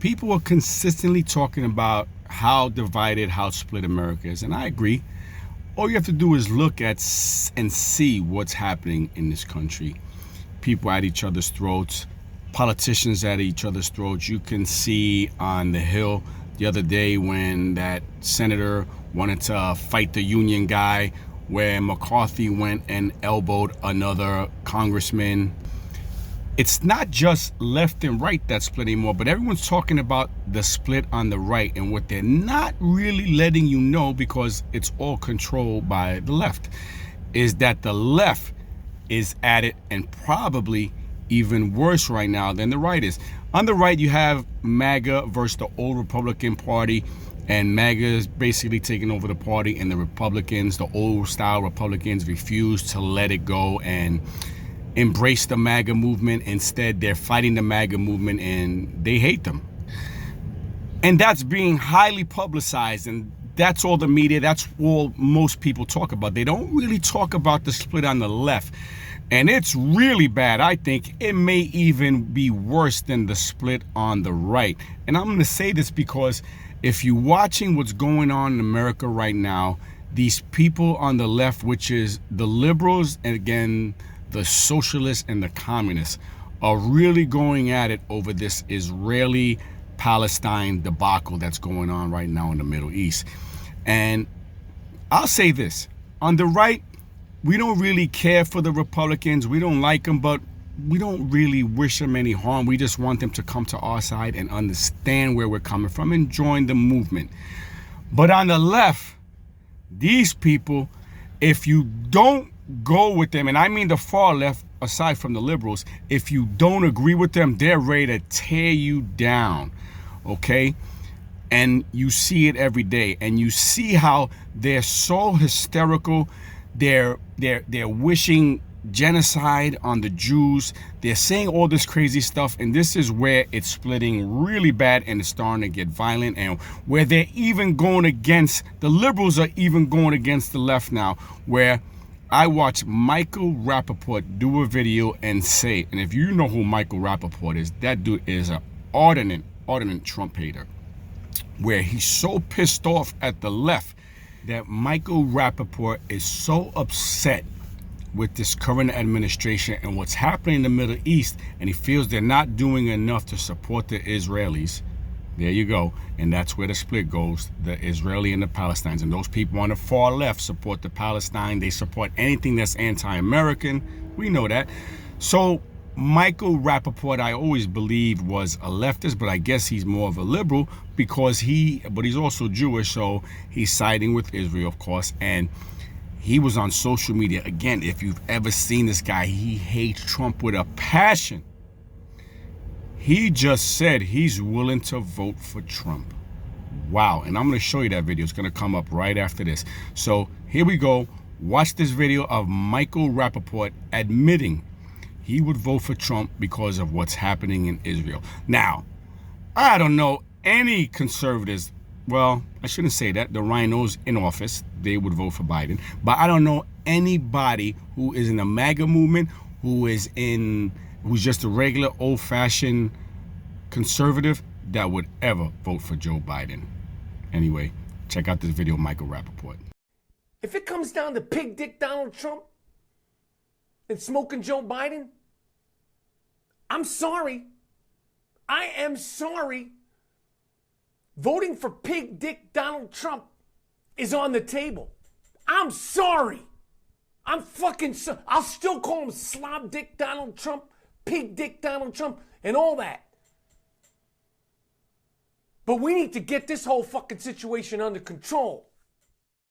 people are consistently talking about how divided, how split America is, and I agree. All you have to do is look at and see what's happening in this country. People at each other's throats, politicians at each other's throats. You can see on the Hill the other day when that senator wanted to fight the union guy, where McCarthy went and elbowed another congressman. It's not just left and right that's split anymore, but everyone's talking about the split on the right, and what they're not really letting you know, because it's all controlled by the left, is that the left is at it, and probably even worse right now than the right is. On the right, you have MAGA versus the old Republican Party, and MAGA is basically taking over the party, and the Republicans, the old style Republicans, refuse to let it go and embrace the MAGA movement. Instead, they're fighting the MAGA movement, and they hate them. And that's being highly publicized, and that's all the media, that's all most people talk about. They don't really talk about the split on the left. And it's really bad. I think it may even be worse than the split on the right. And I'm going to say this because if you're watching what's going on in America right now, these people on the left, which is the liberals, and again, the socialists and the communists, are really going at it over this Israeli-Palestine debacle that's going on right now in the Middle East. And I'll say this, on the right, we don't really care for the Republicans. We don't like them, but we don't really wish them any harm. We just want them to come to our side and understand where we're coming from and join the movement. But on the left, these people, if you don't go with them, and I mean the far left, aside from the liberals, if you don't agree with them, they're ready to tear you down, okay? And you see it every day, and you see how they're so hysterical. They're wishing genocide on the Jews. They're saying all this crazy stuff, and this is where it's splitting really bad, and it's starting to get violent, and where they're even going against, the liberals are even going against the left now, where I watched Michael Rapaport do a video and say, and if you know who Michael Rapaport is, that dude is an ardent Trump hater, where he's so pissed off at the left that Michael Rapaport is so upset with this current administration and what's happening in the Middle East, and he feels they're not doing enough to support the Israelis. There you go. And that's where the split goes, the Israeli and the Palestinians. And those people on the far left support the Palestine. They support anything that's anti-American. We know that. So Michael Rapaport, I always believed, was a leftist, but I guess he's more of a liberal because but he's also Jewish, so he's siding with Israel, of course. And he was on social media. Again, if you've ever seen this guy, he hates Trump with a passion. He just said he's willing to vote for Trump. Wow. And I'm going to show you that video. It's going to come up right after this. So here we go. Watch this video of Michael Rapaport admitting he would vote for Trump because of what's happening in Israel. Now, I don't know any conservatives. Well, I shouldn't say that. The rhinos in office, they would vote for Biden. But I don't know anybody who is in the MAGA movement, who's just a regular old-fashioned conservative that would ever vote for Joe Biden. Anyway, check out this video of Michael Rapaport. If it comes down to pig dick Donald Trump and smoking Joe Biden, I'm sorry. I am sorry. Voting for pig dick Donald Trump is on the table. I'm sorry. I'm fucking sorry. I'll still call him slob dick Donald Trump, pig dick Donald Trump, and all that. But we need to get this whole fucking situation under control.